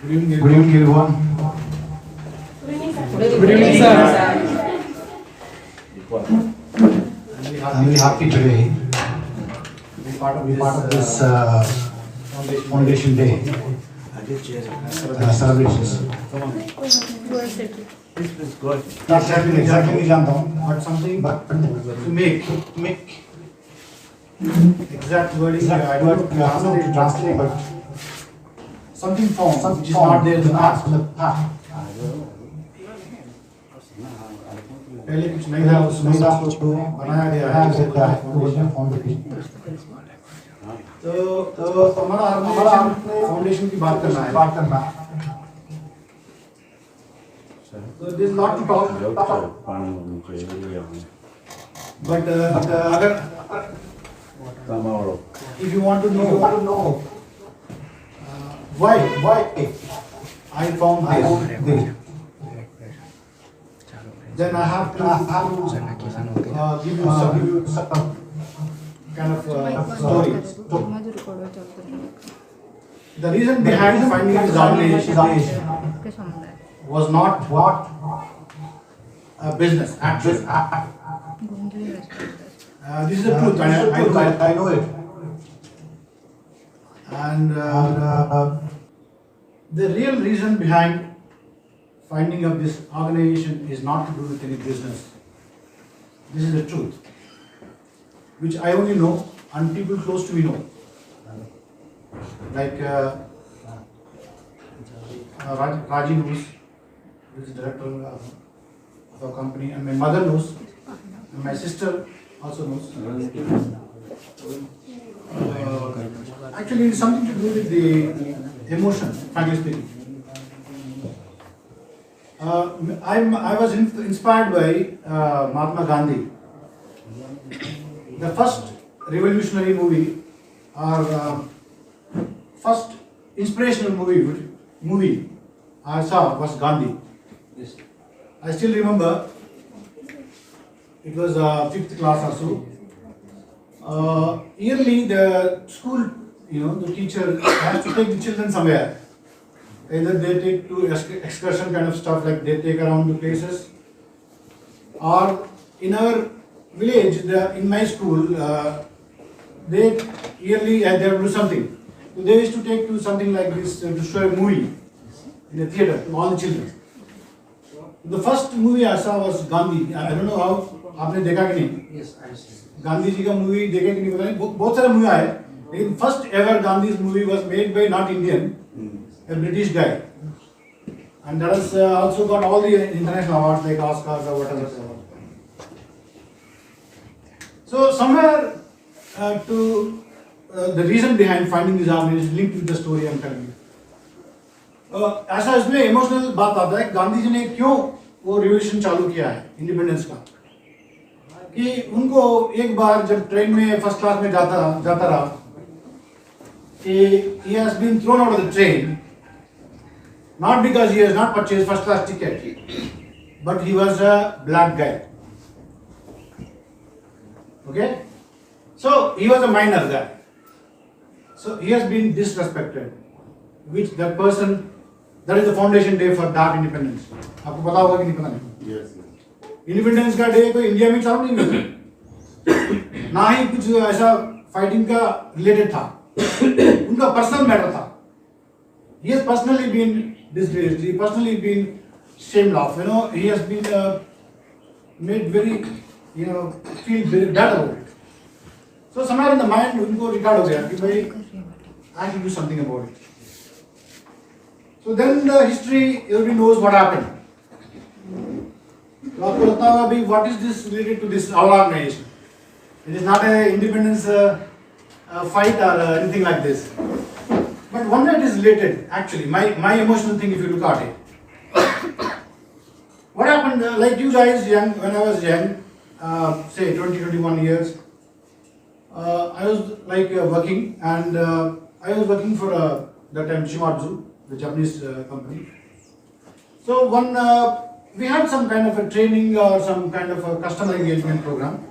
Good evening, everyone. Good evening, sir. I'm very happy today to be part of this Foundation Day celebrations. Not exactly जानता हूँ, but something to make exact wording I don't know to translate, but something form which is not there in the past. पहले कुछ नहीं था उसमें तो बनाया गया है तो हमारा फाउंडेशन की बात करना है so there is lot to talk but अगर if you want to know why I found this then I have to give you some kind of story. The reason behind finding this organization was not a business, actually. This is the truth, I know it. And the real reason behind finding of this organization is not to do with any business. This is the truth, which I only know and people close to me know. Like Raji knows, who is the director of our company, and my mother knows, and my sister also knows. Actually, it's something to do with the emotion, frankly speaking. I was inspired by Mahatma Gandhi. The first revolutionary movie or first inspirational movie I saw was Gandhi. Yes. I still remember it was 5th class or so. Yearly the school, the teacher has to take the children somewhere. Either they take to excursion kind of stuff, like they take around the places, or in our village, in my school, they yearly they have to do something. So they used to take to something like this to show a movie in a theater to all the children. The first movie I saw was Gandhi. I don't know how आपने देखा कि नहीं? Yes, I see. Gandhi ji का movie देखे कि नहीं पता नहीं. बहुत सारे मूवी आए, लेकिन first ever Gandhi's movie was made by not Indian, a British guy, and that has also got all the international awards like Oscars or whatever. So somewhere the reason behind finding this organization is linked with the story I'm telling you. ऐसा इसमें emotional बात आता है गांधी जी ने क्यों वो revolution चालू किया है इंडिपेंडेंस का, कि उनको एक बार जब ट्रेन में फर्स्ट क्लास में जाता रहा he has been thrown out of the train, not because he has not purchased first class ticket, but he was a black guy. Okay? So he was a minor guy. So he has been disrespected, which that person, that is the foundation day for dark independence. आपको पता होगा कि नहीं पता नहीं? Yes. Independence का day तो India में चालू नहीं हुआ, ना ही कुछ ऐसा फाइटिंग का रिलेटेड था, उनका पर्सनल मैटर था. He has personally been disgraced, he personally been shamed off, he has been made very, feel very bad about it. So somewhere in the mind उनको रिकॉर्ड हो गया कि भाई I should do something about it. So then the history, everybody knows what happened. तो आपको लगता होगा भाई what is this related to this our organization? It is not a independence fight or anything like this. But one way it is related, actually, my emotional thing if you look at it. What happened, like you guys young, when I was young, say 20-21 years, I was like working, and I was working for that time Shimadzu, the Japanese company. So we had some kind of a training or some kind of a customer engagement program.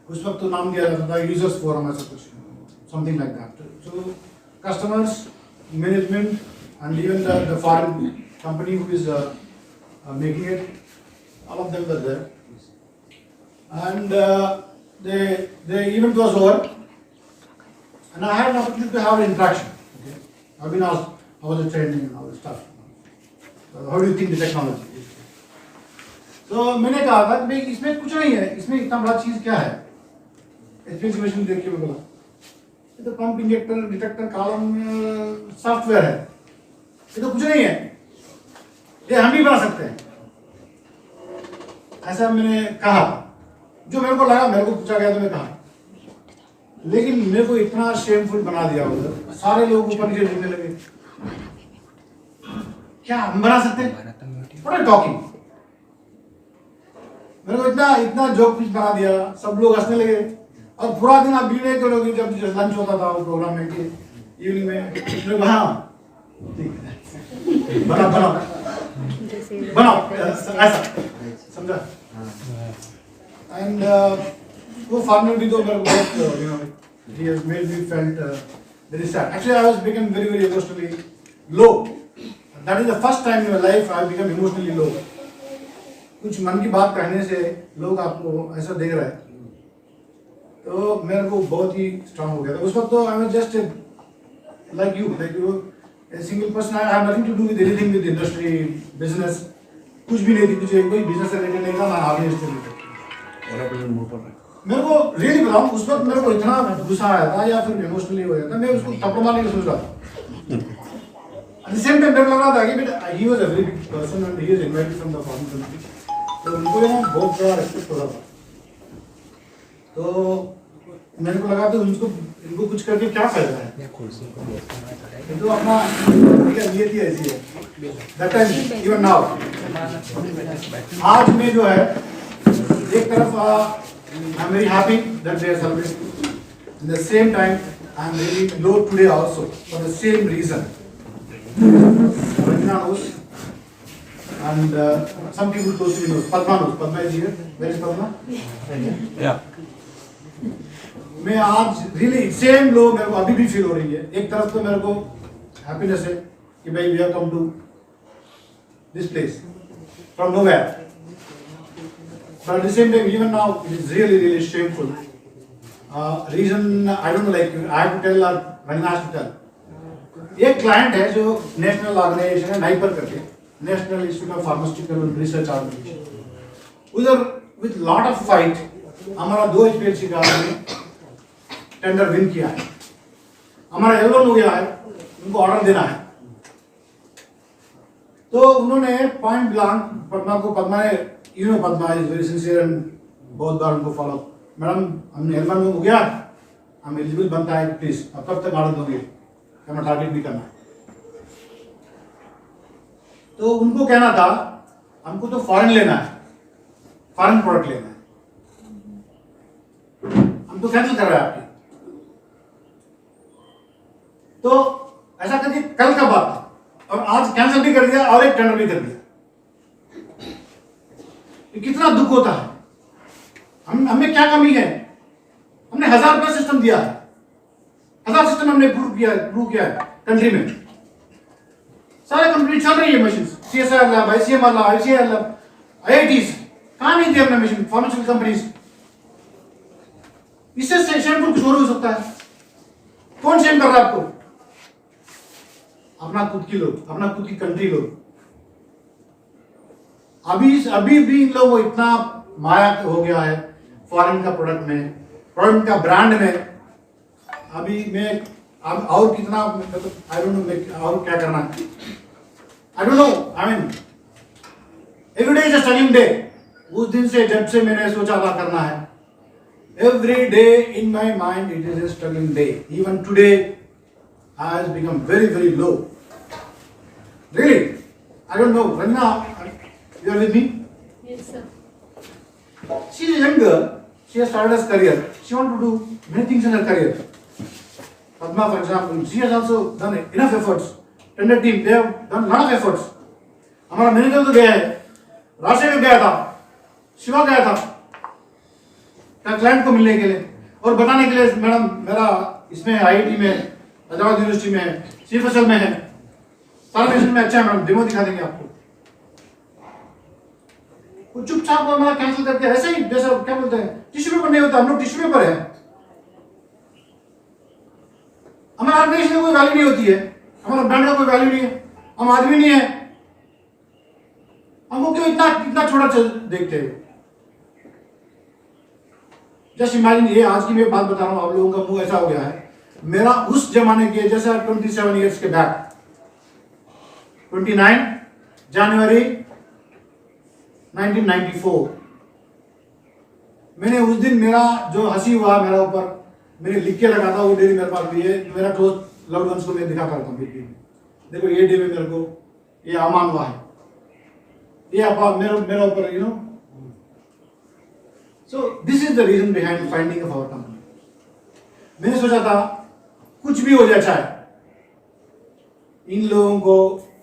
उस वक्त तो नाम दिया जाता था users forum ऐसा कुछ, something like that. So customers, management and even the foreign company who is making it, all of them were there. And the event was over, and I had an opportunity to have an interaction. Okay? I've been asked, how was the training and all this stuff. How do you think the technology? तो मैंने कहा था कि भाई इसमें कुछ नहीं है, इसमें इतना बड़ा चीज क्या है? एचपीएससी मशीन देख के मैं बोला, ये तो pump injector detector column software है, ये तो कुछ नहीं है, ये हम भी बना सकते हैं। ऐसा मैंने कहा, जो मेरे को लगा, मेरे को पूछा गया तो मैं कहा, लेकिन मेरे को इतना शेमफुल बना दिया उधर, सारे लोग ऊपर नीचे देखने लगे, क्या हम बना सकते हैं? What are you talking? मेरे को इतना जोक पिच बना दिया, सब लोग हंसने लगे, और पूरा दिन आप भीड़ करोगे। जब लंच होता था वो प्रोग्राम में कि इवनिंग में, हाँ बनाओ बनाओ बनाओ ऐसा, समझा? एंड वो फार्मर भी तो मेरे को बहुत, you know, he has made me felt very sad. Actually, I was become very emotionally low. That is the first time in my life I become emotionally low. कुछ मन की बात कहने से लोग आपको ऐसा देख रहे हैं, तो मेरे को बहुत ही स्ट्रांग हो गया था उस वक्त। तो I was just like you a single person, I have nothing to do with anything with industry business, कुछ भी नहीं थी, कुछ कोई बिजनेस से रिलेटेड नहीं था, ना आगे से रिलेटेड। मेरे को रियली बताऊं, उस वक्त मेरे को इतना गुस्सा आया था या फिर इमोशनली हो गया था, मैं उसको थप्पड़ मारने की सोच रहा था। At the same time मेरे को लग रहा था कि he was a very big person and he is invited from the foreign country, तो उनको ना बहुत बड़ा रेस्पेक्ट हो रहा था। तो मेरे को लगा तो इनको कुछ करके क्या फायदा है, तो अपना नियत ही ऐसी है। That time even now, आज में जो है एक तरफ I am very happy that they are celebrating. At the same time, I am really low today also for the same reason. Ranjana knows, and some people close to me knows. Padma knows. Padma is here. Where is Padma? Yeah. मैं आज really same low मेरे को अभी भी feel हो रही है। एक तरफ तो मेरे को happiness है कि भाई we have come to this place from nowhere. But at the same time, even now, it is really shameful. Reason I don't know, like I have to tell or Ranjana has to tell. एक client है जो national organisation है नाइपर करके, national institute of pharmaceutical research organisation, उधर with lot of fight हमारा 2 HPLC का tender win किया है, हमारा L1 हो गया है, उनको ऑर्डर देना है। तो उन्होंने पॉइंट ब्लैंक पद्मा ने, you know Padma is very sincere and बहुत बार उनको फॉलो, मैडम हमने L1 में हो गया, हम एलिजिबल बनता है, प्लीज अब कब तक ऑर्डर दोगे, हमें टारगेट भी करना है। तो उनको कहना था हमको तो फॉरेन लेना है, फॉरेन प्रोडक्ट लेना है, हम तो कैंसिल कर रहे हैं आपकी। तो ऐसा करके कल का बात था, और आज कैंसिल भी कर दिया और एक टेंडर भी कर दिया। ये कितना दुख होता है। हमें क्या कमी है? हमने 1000 रुपया सिस्टम दिया है, 1000 सिस्टम हमने प्रूव किया है कंट्री में, सारे कंपनी चल रही है machine, CSIR lab, ICMR lab, ICIR lab, IITs, कहां नहीं थे अपने मशीन, फार्मास्यूटिकल कंपनीज। इससे शेमफुल कुछ और हो सकता है? कौन शेम कर रहा है आपको? अपना खुद की लोग, अपना खुद की कंट्री लोग। अभी भी इन लोगों को इतना माया हो गया है फॉरेन का प्रोडक्ट में, फॉरेन का ब्रांड में। अभी मैं अब और कितना, मतलब आई डोंट नो और क्या करना है, आई don't no. I mean every day is a struggling day. उस दिन से जब से मैंने सोचा था करना है, every day in my mind it is a struggling day. Even today I has become very low, really. I don't no, Ranjana, you are with me? Yes, sir. She is a young girl. She has started her career. She wants to do many things in her career. Padma, for example, she has also done enough efforts. Tender team, they have done lot of efforts. हमारा manager तो गया है, राशि गया था, शिवा गया था क्या क्लाइंट को मिलने के लिए और बताने के लिए, मैडम मेरा इसमें IIT में, हैदराबाद यूनिवर्सिटी में, CFSL में है। सारा नेशन में अच्छा है मैडम, डेमो दिखा देंगे आपको। वो चुपचाप हमारा कैंसिल करके ऐसे ही, जैसा क्या बोलते हैं, टिश्यू पेपर नहीं होता, हम लोग टिश्यू पेपर है। हमारा ऑर्गेनाइजेशन में कोई वैल्यू नहीं होती है, हमारा ब्रांड का कोई वैल्यू नहीं है, हम आदमी नहीं है, हमको क्यों इतना इतना छोटा देखते हो? जस्ट इमेजिन, ये आज की मैं बात बता रहा हूं, आप लोगों का मुंह ऐसा हो गया है। मेरा उस जमाने के, जैसे 27 ईयर्स के बैक, 29 जनवरी 1994, मैंने उस दिन मेरा जो हंसी हुआ मेरा ऊपर, मैंने लिख के लगा था, वो डेरी मेरे पास भी है, मेरा क्लोज लव्ड वंस को मैं दिखा करता हूँ। देखो ये डे में मेरे को ये अमान हुआ है, ये आप मेरा ऊपर, you know. So this is the reason behind finding of our company. मैंने सोचा था कुछ भी हो जाए, चाहे इन लोगों को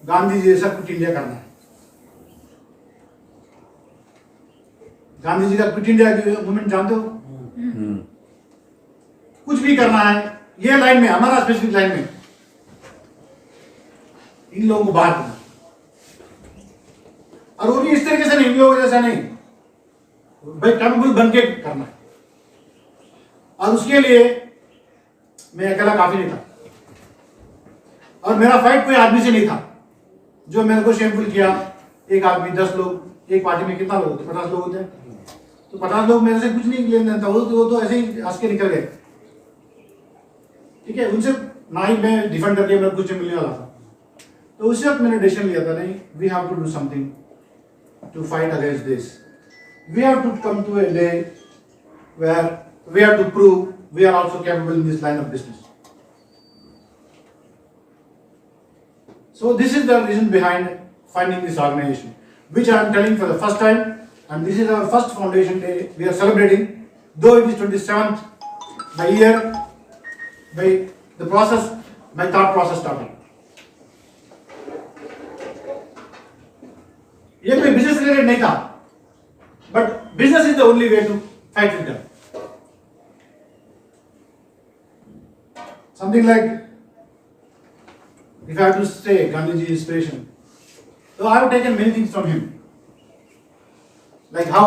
गांधी जी जैसा क्विट इंडिया करना है। गांधी जी का क्विट इंडिया मूवमेंट जानते हो? कुछ भी करना है ये लाइन में, हमारा स्पेसिफिक लाइन में, इन लोगों को बाहर करना, और वो भी इस तरीके से नहीं, इन लोगों जैसा नहीं, भाई कैपेबल बन के करना है। और उसके लिए मैं अकेला काफी नहीं था, और मेरा फाइट कोई आदमी से नहीं था जो मेरे को शेमफुल किया। एक आदमी 10 लोग, एक पार्टी में कितना लोग होते? 50 लोग होते हैं, तो 50 लोग मेरे से कुछ नहीं लेना था, वो तो ऐसे ही हंस के निकल गए। ठीक है, उनसे ना ही मैं डिफेंड करके मेरे कुछ मिलने वाला था। तो उस वक्त मैंने डिसीजन लिया था, नहीं, we have to do something to fight against this. We have to come to a day where we have to prove we are also capable in this line of business. So this is the reason behind finding this organization, which I am telling for the first time, and this is our first foundation day we are celebrating, though it is 27th, the year, by the process, my thought process started. ये कोई business related नहीं था, but business is the only way to fight with them. Something like, if I have to say Gandhiji inspiration, so I have taken many things from him. Like how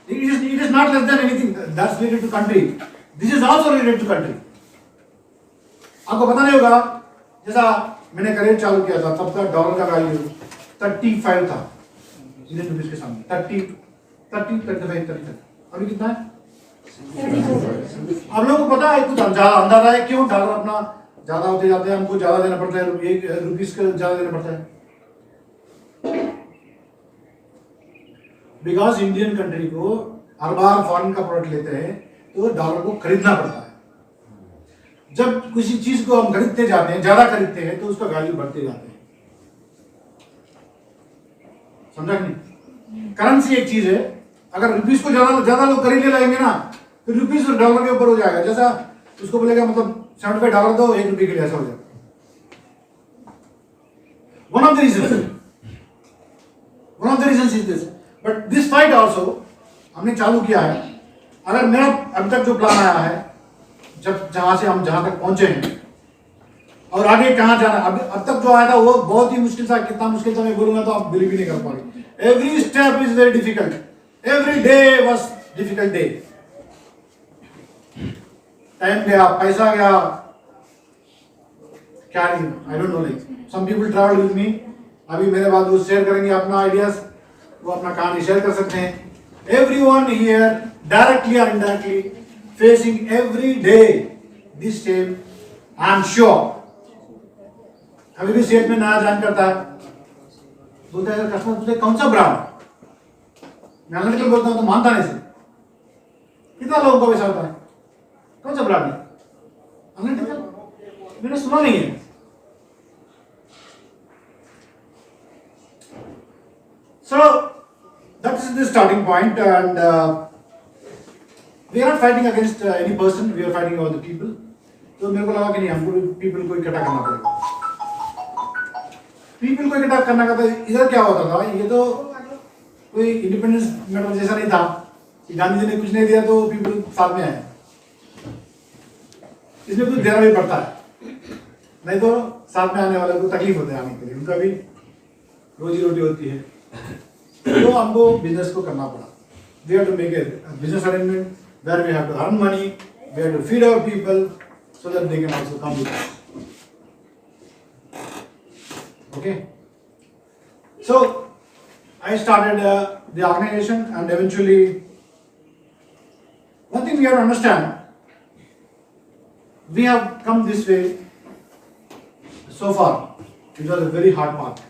it is not less than anything that's related to country. This is also related to country. आपको पता नहीं होगा, जैसा मैंने career चालू किया था तब का डॉलर का वैल्यू 35 था इंडियन रुपीस के सामने, 35। अभी कितना है? आप लोगों को पता है, कुछ अंदाजा है क्यों डॉलर अपना ज्यादा होते जाते हैं, हमको ज्यादा देना पड़ता है, एक रुपीस का ज्यादा देना पड़ता है? बिकॉज इंडियन कंट्री को हर बार फॉरेन का प्रोडक्ट लेते हैं तो डॉलर को खरीदना पड़ता है। जब किसी चीज को हम खरीदते जाते हैं, ज्यादा खरीदते हैं, तो उसका वैल्यू बढ़ते जाते हैं। समझा कि नहीं? करेंसी एक चीज है, अगर रुपीस को ज्यादा लोग खरीदने लगेंगे ना, तो रुपीस डॉलर के ऊपर हो जाएगा। जैसा उसको बोलेगा मतलब $75 दो, ₹1 के लिए, ऐसा हो जाएगा। One of the reasons is this. But this fight also हमने चालू किया है। अगर मेरा अब तक जो प्लान आया है, जब जहां से हम जहां तक पहुंचे हैं और आगे कहां जाना, अब तक जो आया था वो बहुत ही मुश्किल था। कितना मुश्किल था मैं बोलूंगा तो आप बिलीव भी नहीं कर पाओगे। Every step is very difficult, every day was difficult day. Time गया, पैसा गया, क्या नहीं, I don't know, like some people travel with me. अभी मेरे बाद वो शेयर करेंगे अपना आइडियाज, वो अपना कहानी शेयर कर सकते हैं। एवरीवन हियर डायरेक्टली और indirectly facing every day this same, I am sure. कभी भी सेल में नया ज्वाइन करता है, बोलता है कस्टमर पूछते कौन सा ब्रांड, मैं एनालिटिकल बोलता हूं तो मानता नहीं से। कितना लोगों को वैसा होता है, कौन सा ब्रांड है एनालिटिकल, मैंने सुना नहीं है। So that is the starting point, and we are not fighting against any person, we are fighting about the people. तो मेरे को लगा कि नहीं, हमको people को इकट्ठा करना पड़ेगा। people को इकट्ठा करना का, तो इधर क्या होता था, ये तो कोई इंडिपेंडेंस मेडल जैसा नहीं था कि गांधी जी ने कुछ नहीं दिया तो people साथ में आए। इसमें कुछ देना भी पड़ता है। नहीं तो साथ में आने वाले को तकलीफ होता है आने के लिए, उनका भी रोजी रोटी होती है। तो हमको बिजनेस को करना पड़ा। We have to make a business arrangement where we have to earn money, we have to feed our people so that they can also come with us. Okay. So I started the organization, and eventually one thing we have to understand, we have come this way so far. It was a very hard path,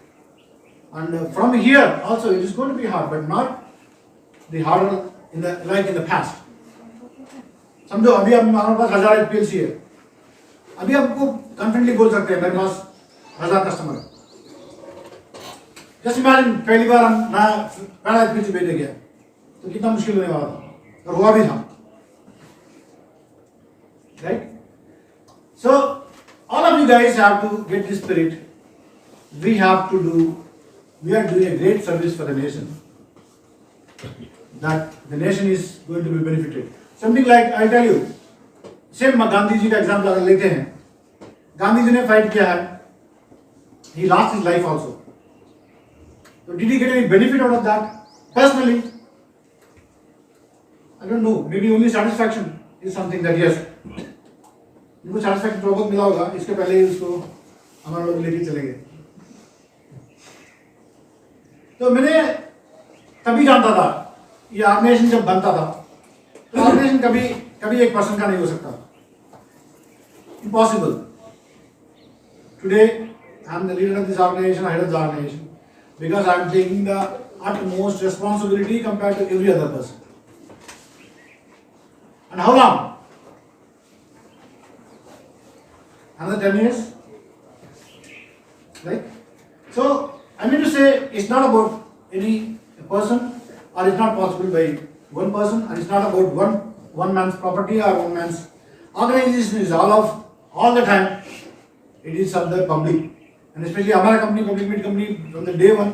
and from here also it is going to be hard, but not the harder like in the past. समझो अभी हमारे पास 1000 एपीएलसी है, अभी आपको confidently बोल सकते हैं मेरे पास 1000 कस्टमर है। जैसे इमेजिन पहली बार हम पहला एपीएलसी बेचे गया तो कितना मुश्किल होने वाला था, और हुआ भी था, right? So all of you guys have to get this spirit. We have to do, we are doing a great service for the nation, that the nation is going to be benefited. Something like, I'll tell you, same Gandhi ji का example अगर लेते हैं, गांधी जी ने fight किया है, he lost his life also. So did he get any benefit out of that? Personally, I don't know. Maybe only satisfaction is something that yes, उनको satisfaction तो बहुत मिला होगा, इसके पहले ही उसको हमारे लोग लेके चले गए. तो मैंने तभी जानता था ये ऑर्गेनाइजेशन जब बनता था, तो ऑर्गेनाइजेशन कभी एक पर्सन का नहीं हो सकता, impossible. Today I am the leader of this organization, head of the organization, because I am taking the utmost responsibility compared to every other person. And how long? Another 10 years, right? So I mean to say, it's not about any person, or it's not possible by one person, and it's not about one man's property or one man's organization. Is all the time, it is of the public, and especially our company, public limited company, from the day one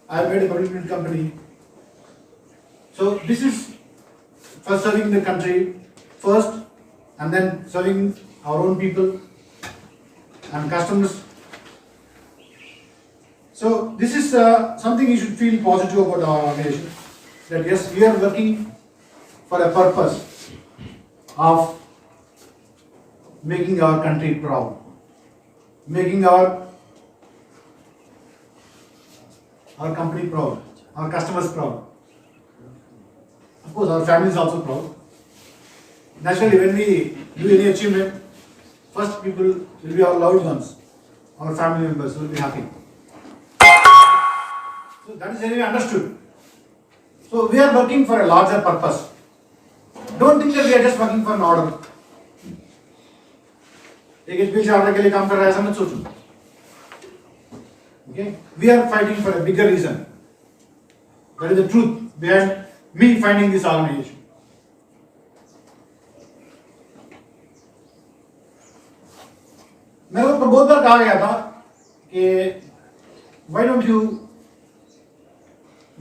I have made a public limited company. So this is for serving the country first, and then serving our own people and customers. So this is something you should feel positive about our organization, that yes, we are working for a purpose of making our country proud, making our company proud, our customers proud. Of course, our family is also proud. Naturally, when we do any achievement, first people will be our loved ones, our family members will be happy. So that is anyway understood. So we are working for a larger purpose. Don't think that we are just working for an order. एक HPLC order के लिए काम कर रहा है ऐसा मत सोचो. Okay? We are fighting for a bigger reason. That is the truth behind me finding this organization. मेरे को बहुत बार कहा गया था कि why don't you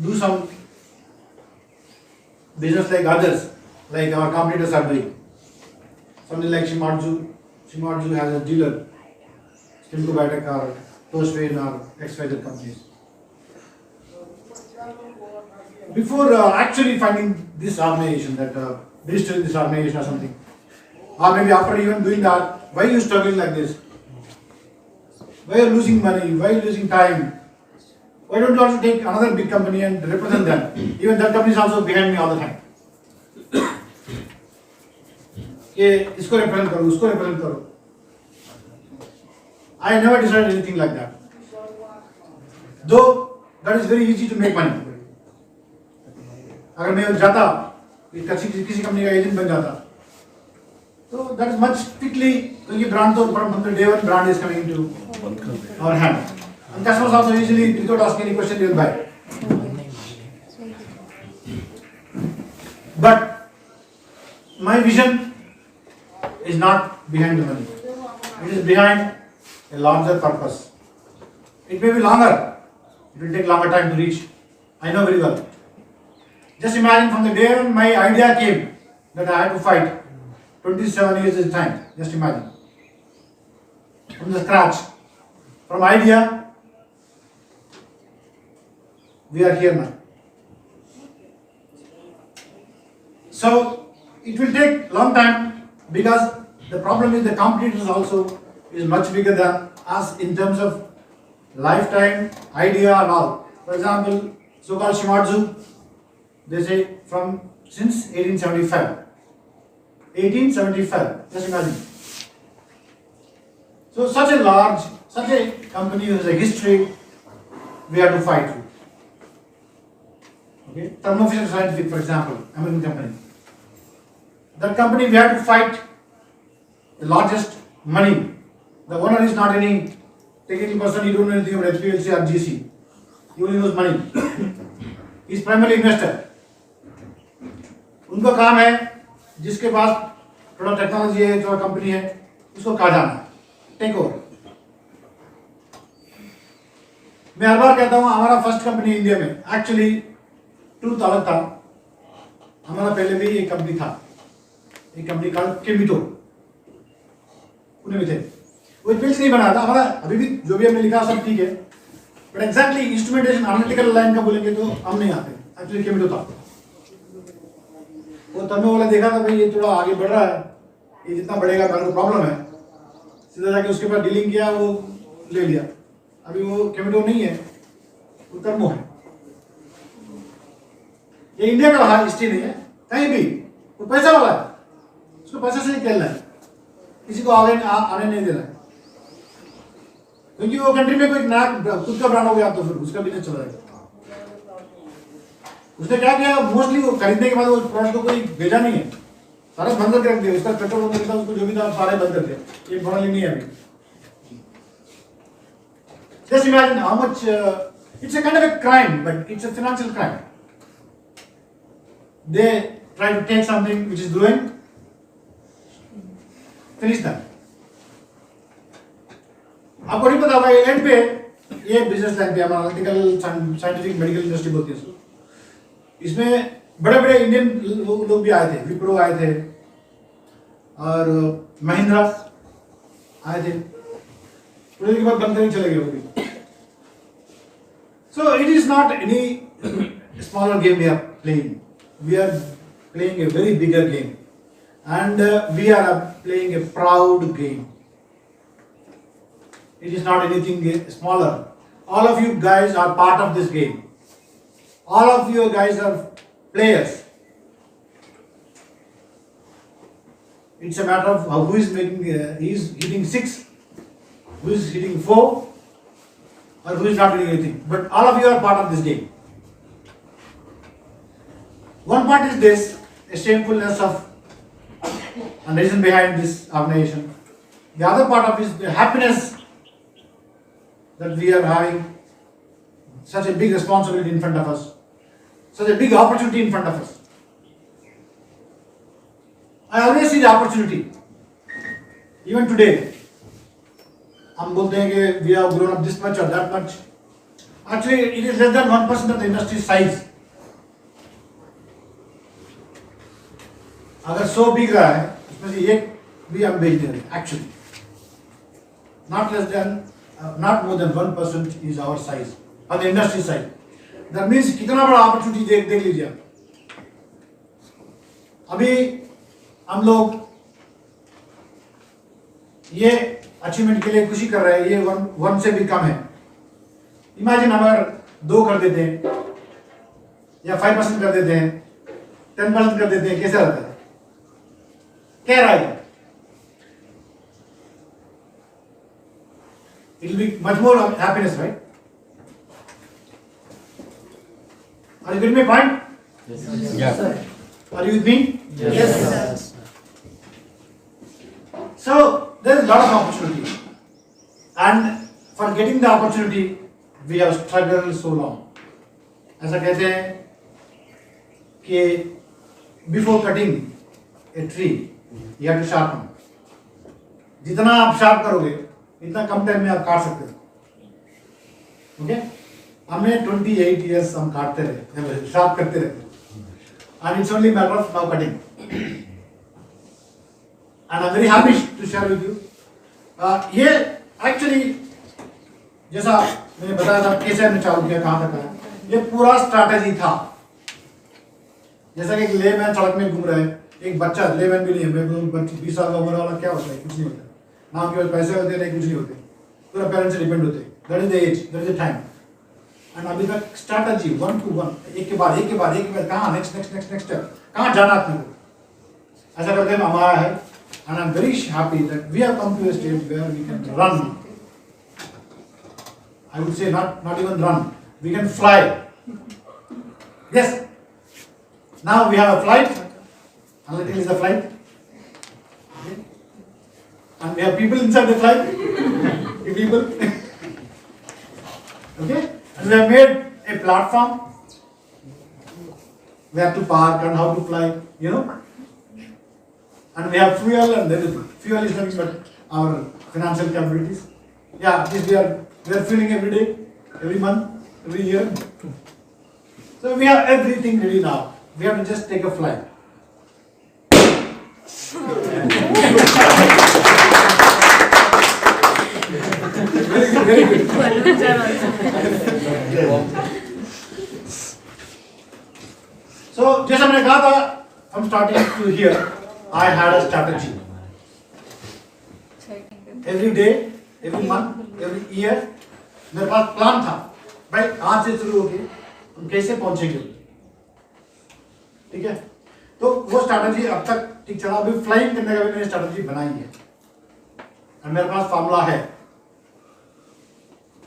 do some business like others, like our competitors are doing. Something like Shimadzu. Shimadzu has a dealer, Stimco Biotech or Toastway or XYZ companies. Before actually finding this organization, that registering this organization or something, or maybe after even doing that, why are you struggling like this? Why are you losing money? Why are you losing time? Why don't you also take another big company and represent them? Even that company is also behind me all the time. कि इसको represent करो, उसको represent करो. I never decided anything like that. Though that is very easy to make money. अगर मैं जाता, किसी company का एजेंट बन जाता, तो that is much quickly, क्योंकि brand तो from the day one brand is coming into our hand. And customers also easily, without asking any question, they will buy. But my vision is not behind the money. It is behind a larger purpose. It may be longer. It will take longer time to reach. I know very well. Just imagine from the day when my idea came that I had to fight. 27 years is time. Just imagine. from the scratch, from idea, we are here now. So it will take long time because the problem is the competitors also is much bigger than us in terms of lifetime, idea and all. For example, so-called Shimadzu, they say from since 1875. 1875, just imagine. So such a company has a history we have to fight with. Okay, Thermo Fisher Scientific, for example, American company. That company we have to fight the largest money. The owner is not any technical person, he don't know anything about HPLC or GC. He only knows money. He is primarily investor. उनका काम है जिसके पास थोड़ा technology है, थोड़ा company है, उसको कहा जाना है, टेक ओवर। मैं हर बार कहता हूँ हमारा फर्स्ट कंपनी इंडिया में एक्चुअली ट्रूथ अलग था। हमारा पहले भी एक कंपनी था, एक कंपनी का केमिटो, पुणे में थे। वो पिल्स नहीं बना था हमारा, अभी भी जो भी हमने लिखा सब ठीक है, but exactly instrumentation analytical line का बोलेंगे तो हम नहीं आते। एक्चुअली केमिटो था। वो तब वाला देखा था भाई ये थोड़ा आगे बढ़ रहा है, ये जितना बढ़ेगा मेरे को प्रॉब्लम है, सीधा जाके उसके बाद डीलिंग किया, वो ले लिया। अभी वो केमिटो नहीं है, वो टर्मो है। ये इंडिया का हिस्ट्री नहीं है, कहीं भी वो पैसा वाला है, उसको पैसे से ही खेलना है, किसी को आगे आने नहीं देना है। क्योंकि वो कंट्री में कोई नया खुद का ब्रांड हो गया तो फिर उसका बिजनेस चला जाएगा। उसने क्या किया, मोस्टली वो खरीदने के बाद वो प्रोडक्ट को कोई भेजा नहीं है, सारा बंद करके रख दिया। उसका पेट्रोल पंप था, उसको जो भी था सारे बंद कर दिया। ये मॉडल नहीं है अभी। Just imagine how much it's a kind of a crime, but it's a financial crime. They try to take something which is growing, finish that. आपको नहीं पता होगा ये एंड पे ये बिजनेस लाइन पे हमारा एनालिटिकल साइंटिफिक मेडिकल इंडस्ट्री बोलती है। इसमें बड़े बड़े इंडियन लोग भी आए थे, विप्रो आए थे और महिंद्रा आए थे, थोड़ी देर के बाद बंद करके चले गए वो भी। So it is not any smaller game we are playing. We are playing a very bigger game, and we are playing a proud game. It is not anything smaller. All of you guys are part of this game. All of you guys are players. It's a matter of who is making, he is hitting 6, who is hitting 4, or who is not doing anything. But all of you are part of this game. One part is this, a shamefulness of and reason behind this organization. The other part of it is the happiness that we are having such a big responsibility in front of us, such a big opportunity in front of us. I always see the opportunity. Even today, हम बोलते हैं कि we have grown up this much or that much. Actually, it is less than 1% of the industry size. अगर 100 बिक रहा है, उसमें से एक भी हम बेच दे रहे हैं. Actually, not more than 1% is our size, or the industry size. That means कितना बड़ा opportunity देख लीजिए आप. अभी हम लोग ये अचीवमेंट के लिए खुशी कर रहे हैं, ये 1 से भी कम है. इमेजिन अगर 2 कर देते हैं या 5% कर देते हैं, 10% कर देते हैं, कैसा रहता है? क्या रहेगा? It will be much more happiness, right? Are you getting my point? Yes. Yeah. Are you with me? Yes. So there is a lot of opportunity, and for getting the opportunity, we have struggled so long. ऐसा कहते हैं कि before cutting a tree, you have to sharpen. जितना आप sharp करोगे, इतना कम time में आप काट सकते हो. ओके? हमने 28 years हम काटते रहे, शार्प करते रहे, and it's only matter of now cutting. And I'm very happy to share with you. ये एक्चुअली जैसा मैंने बताया था कैसे हमने चालू किया, कहाँ तक आया, ये पूरा स्ट्रैटेजी था। जैसा कि एक लेमैन सड़क में घूम रहा है, एक बच्चा, लेमैन भी नहीं है, मैं 20 साल का उम्र वाला, क्या होता है, कुछ नहीं होता, ना उनके पास पैसे होते नहीं, कुछ नहीं होते, पूरा पेरेंट्स से डिपेंड होते, that is the age, that is the time. And अभी तक स्ट्रैटेजी 1 to 1, एक के बाद एक के बाद एक के बाद, कहाँ next next next next step, कहाँ जाना अपने को, ऐसा करके हम हमारा है। And I am very happy that we have come to a stage where we can run, I would say not even run, we can fly. Yes, now we have a flight, Analytical is a flight, okay. And we have people inside the flight, people, okay, and we have made a platform, where to park and how to fly, you know, and we have fuel, and there is fuel is nothing but our financial capabilities. Yeah, this we are fueling every day, every month, every year. So we have everything ready now. We have to just take a flight. Very good. So जैसा मैंने कहा था, from starting to here, I had a strategy. Every day, every month, every year, मेरे पास plan था, भाई आज से शुरू होके हम कैसे पहुंचेंगे, ठीक है। तो वो स्ट्रैटेजी अब तक ठीक चला, अभी फ्लाइंग करने का भी मैंने स्ट्रैटेजी बनाई है, और मेरे पास फार्मूला है,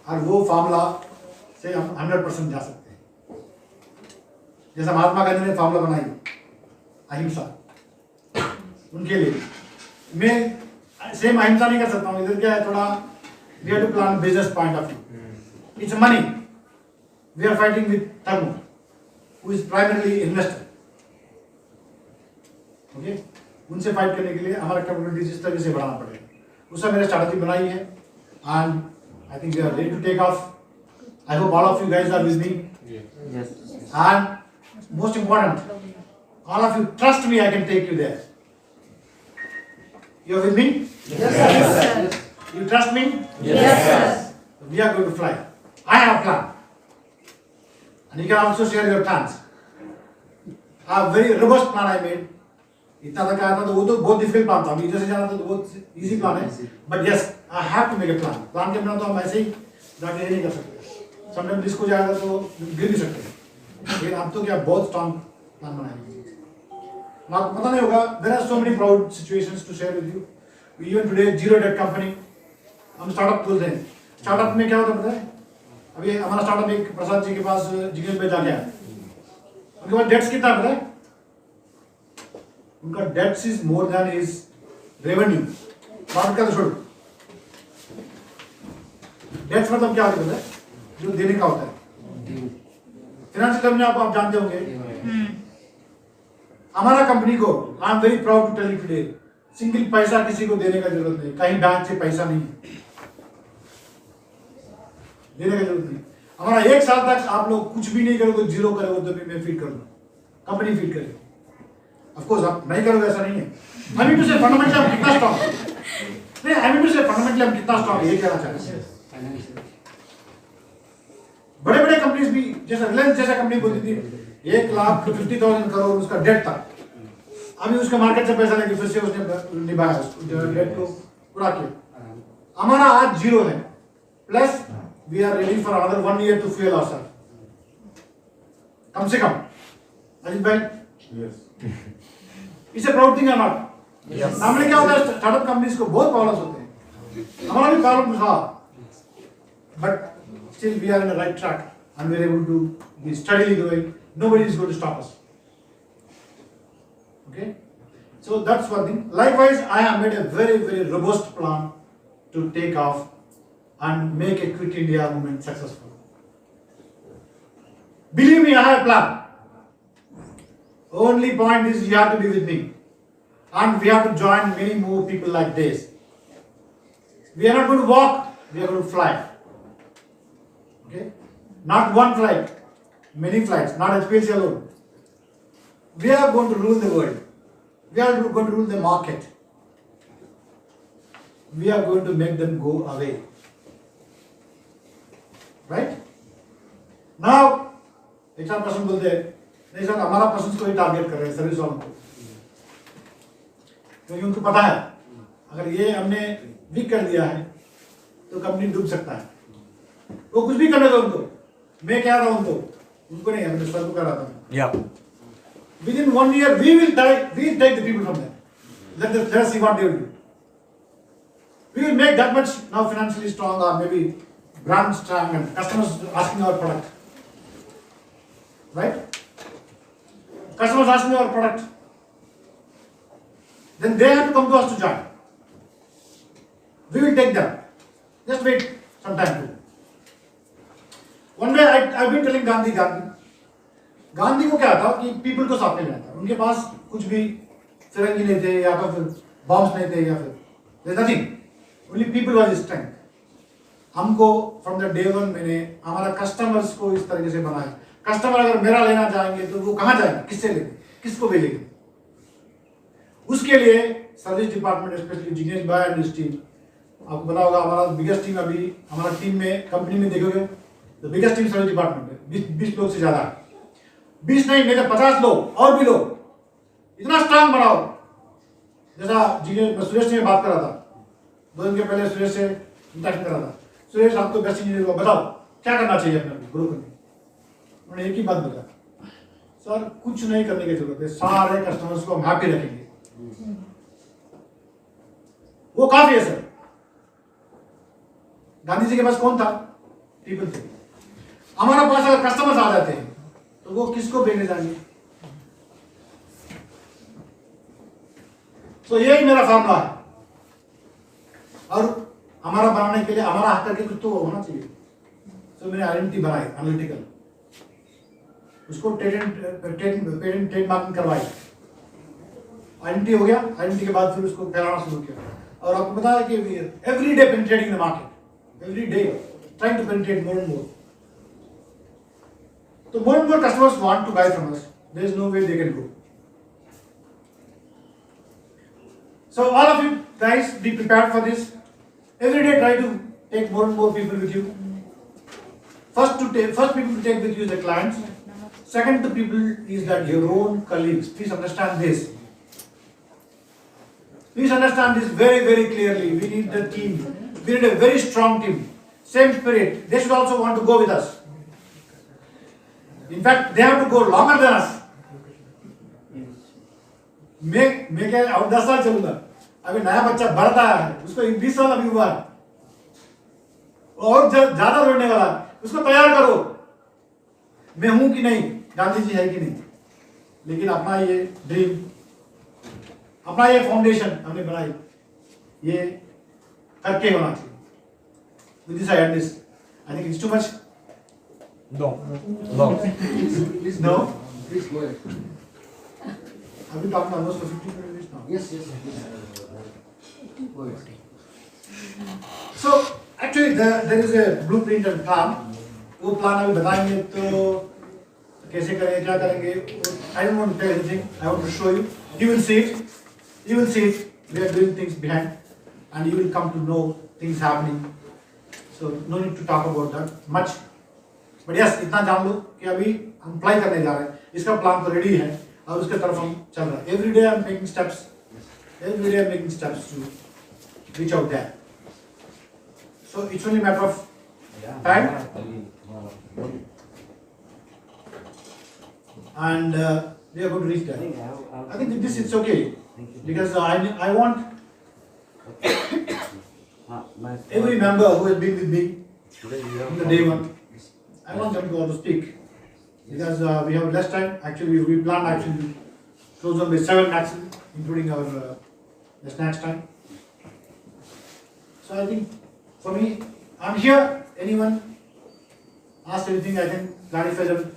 और वो फार्मूला से हम 100% जा सकते हैं। जैसा महात्मा गांधी ने फार्मूला बनाई अहिंसा, उनके लिए मैं सेम अहिंसा नहीं कर सकता हूँ। इधर क्या है, थोड़ा we have to plan business point of view. It's money. We are fighting with Thermo, who is primarily investor. Okay? उनसे फाइट करने के लिए हमारा कैपेबिलिटी इस तरह से बढ़ाना पड़ेगा। उसका मैंने स्ट्रैटेजी बनाई है, and I think we are ready to take off. I hope all of you guys are with me. Yes. And most important, all of you trust me, I can take you there. You are with me? Yes, sir. You trust me? Yes, sir. We are going to fly. I have a plan. And you can also share your plans. A very robust plan I made. इतना तक आया था तो वो तो बहुत difficult plan था, इधर से जाना था तो बहुत इजी प्लान है, but yes I have to make a plan. Plan के बिना तो हम ऐसे ही जाके ये नहीं कर सकते, समटाइम रिस्क हो जाएगा तो गिर भी सकते हैं, लेकिन अब तो क्या बहुत स्ट्रॉन्ग प्लान बनाएंगे। आपको पता नहीं होगा, there are so many proud situations to share with you. Even today zero debt company, हम स्टार्टअप बोलते हैं। स्टार्टअप में क्या होता है पता है, अभी हमारा स्टार्टअप एक प्रसाद जी के पास जिग्नेश भाई जाके आया, उनके पास डेट्स कितना पता है, उनका debts is more than his revenue. बात का तो छोड़ो, डेट्स मतलब क्या होता है, जो देने का होता है। फाइनेंशियल टर्म में आप जानते होंगे। हमारा कंपनी को, I am very proud to tell you today, single पैसा किसी को देने का जरूरत नहीं, कहीं बैंक से पैसा नहीं देने का जरूरत नहीं। हमारा 1 साल तक आप लोग कुछ भी नहीं करोगे, जीरो करोगे तो भी मैं फीड करूंगा, कंपनी फीड करेगी। ऑफ कोर्स आप नहीं करोगे ऐसा नहीं है। आई मीन टू से फंडामेंटली हम कितना स्ट्रांग नहीं, आई मीन टू से फंडामेंटली हम कितना स्ट्रांग, ये कहना चाहते हैं। बड़े बड़े कंपनीज भी, जैसे रिलायंस जैसा कंपनी बोलती थी 1,50,000 करोड़ उसका डेट था, अभी उसका मार्केट से पैसा लेके फिर से उसने निभाया उसको डेट को पूरा किया। हमारा आज जीरो है, plus we are ready for another 1 year to fuel ourselves, कम से कम। Ajit bhai, it's a proud thing or not? Normally क्या होता है, स्टार्टअप कंपनीज को बहुत प्रॉब्लम्स होते हैं, हमारा भी प्रॉब्लम था, but still we are in the right track and we are able to be steadily going. Nobody is going to stop us. Okay, so that's one thing. Likewise, I have made a very, very robust plan to take off and make a Quit India movement successful. Believe me, I have a plan. Only point is you have to be with me, and we have to join many more people like this. We are not going to walk, we are going to fly. Okay? Not one flight, many flights, not HPLC alone. We are going to rule the world. We are going to rule the market. we are going to make them go away. Right? Now, HR person बोलते हैं नहीं sir हमारा person को ही target कर रहे हैं service वालों को, क्योंकि उनको पता है अगर ये हमने वीक कर दिया है तो कंपनी डूब सकता है. वो कुछ भी करने दो उनको, मैं कह रहा हूँ उनको नहीं, अपने सर को कह रहा था. Yeah. Within 1 year we will take the people from them. Let's see what they will do. We will make that much now financially strong, or maybe brand strong, and customers asking our product. Right? Customers asking our product. Then they have to come to us to join. We will take them. Just wait some time too. One day I've been telling Gandhi को क्या था कि people को साथ में लेना था. उनके पास कुछ भी फिरंगी नहीं थे, या तो फिर बॉम्ब्स नहीं थे, या फिर nothing. Only people was strength. हमको फ्रॉम द डे वन मैंने हमारा कस्टमर्स को इस तरीके से बनाया. कस्टमर अगर मेरा लेना चाहेंगे तो वो कहाँ जाएंगे, किससे लेंगे, किसको भेजेंगे. उसके लिए सर्विस डिपार्टमेंट स्पेशली जिग्नेश भाई एंड हिज टीम, आपको पता होगा हमारा बिगेस्ट टीम, अभी हमारा टीम में कंपनी में देखोगे तो बिगेस्ट टीम सर्विस डिपार्टमेंट है. 20 लोग से ज्यादा है. 20 नहीं, मेरे 50 लोग और भी लोग. इतना स्ट्रांग बनाओ. जैसा मैं सुरेश से बात कर रहा था 2 दिन के पहले, सुरेश से इंटरेक्शन कर रहा था. सुरेश आप तो बेस्ट इंजीनियर हो, बताओ क्या करना चाहिए अपने ग्रुप में. उन्होंने एक ही बात बताया, सर कुछ नहीं करने की जरूरत है, सारे कस्टमर्स को हम हैप्पी रखेंगे, वो काफी है सर. गांधी जी के पास कौन था, पीपल थे. हमारा पास अगर कस्टमर्स आ जाते हैं तो वो किसको भेजने जाएंगे. तो यही मेरा फॉर्मूला है. और हमारा बनाने के लिए हमारा हाथ करके कुछ तो होना चाहिए. तो मैंने आइडेंटिटी बनाई एनालिटिकल, उसको पेटेंट मार्किंग करवाई. आइडेंटिटी हो गया. आइडेंटिटी के बाद फिर उसको फैलाना शुरू किया. और आपको पता है कि every day penetrating the market, every day trying to penetrate more and more. So more and more customers want to buy from us. There is no way they can go. So all of you guys be prepared for this. Every day try to take more and more people with you. First people to take with you is the clients. Second to people is that your own colleagues. Please understand this. Please understand this very, very clearly. We need the team. We need a very strong team. Same spirit. They should also want to go with us. In fact, they have to go longer than us. मैं क्या और 10 साल चलूंगा. अभी नया बच्चा बढ़ता है, उसको 20 साल अभी हुआ है, और ज्यादा दौड़ने वाला, उसको तैयार करो. मैं हूं कि नहीं, गांधी जी है कि नहीं, लेकिन अपना ये ड्रीम, अपना ये फाउंडेशन हमने बनाई, ये करके होना चाहिए. With this I end this. I think it's too much. No. No. Please No? Please go ahead. Have you talked almost for 15 minutes now? Yes. Go ahead. So actually there is a blueprint and plan. वो plan अभी बताएंगे तो कैसे करेंगे, क्या करेंगे. I don't want to tell anything. I want to show you. You will see it. You will see it. We are doing things behind, and you will come to know things happening. So no need to talk about that much. But yes, इतना जान लो कि अभी हम apply करने जा रहे हैं. इसका प्लान तो रेडी है और उसके तरफ हम चल रहे हैं. Every day I'm making steps. Every day I'm making steps to reach out there. So it's only a matter of time. And we are going to reach there. I think this is okay because I want every member who has been with me from the day one, I want them to all to speak because we have less time. Actually, we plan actually close on by 7 maximum, including our the snacks time. So I think for me, I'm here. Anyone ask anything, I can clarify them.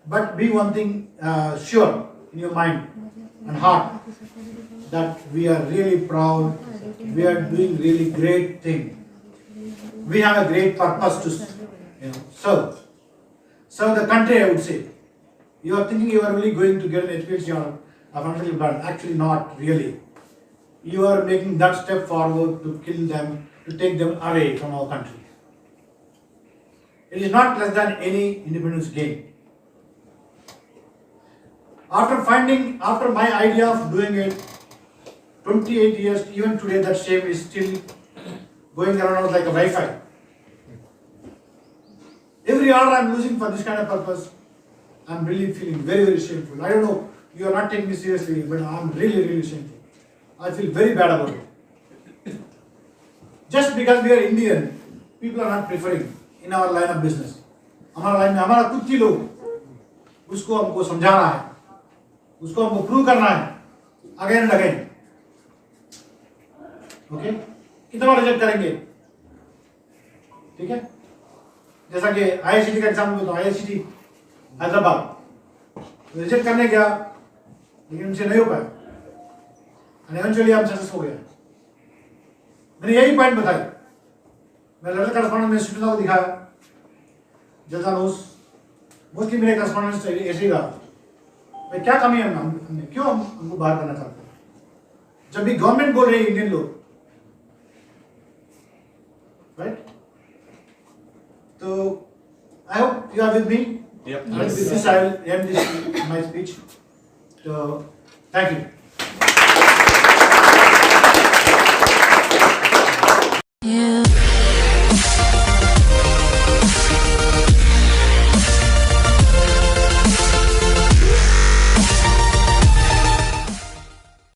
But be one thing sure in your mind and heart, that we are really proud, we are doing really great thing. We have a great purpose to serve the country, I would say. You are thinking you are really going to get an HPHC or a financial plan. Actually not really. you are making that step forward to kill them, to take them away from our country. It is not less than any independence gain. After my idea of doing it, 28 years, even today that shame is still going around like a Wi-Fi. Every hour I am losing for this kind of purpose, I am really feeling very, very shameful. I don't know, you are not taking me seriously, but I am really, really shameful. I feel very bad about it. Just because we are Indian, people are not preferring in our line of business. हमारा line में हमारा कुछ ही लोग उसको हमको समझाना है, उसको हमको प्रूव करना है, अगेन एंड अगेन. ओके, कितना बार रिजेक्ट करेंगे? ठीक है, जैसा कि आईआईसीटी का एग्जाम हुआ तो आईआईसीटी हैदराबाद रिजेक्ट करने गया, लेकिन उनसे नहीं हो पाया और इवेंचुअली हम सक्सेस हो गया. मैंने यही पॉइंट बताई. मैं लेटर करस्पॉन्डेंट में स्टूडेंट को दिखाया, जल्दा नोस मोस्टली मेरे करस्पॉन्डेंट ऐसे ही रहा. भाई क्या कमी है हमने, क्यों हमको बाहर करना चाहते हैं? जब भी गवर्नमेंट बोल रही है इंडियन लोग, राइट? तो I hope you are with me. Yep. And with this I will end this my speech. So thank you. You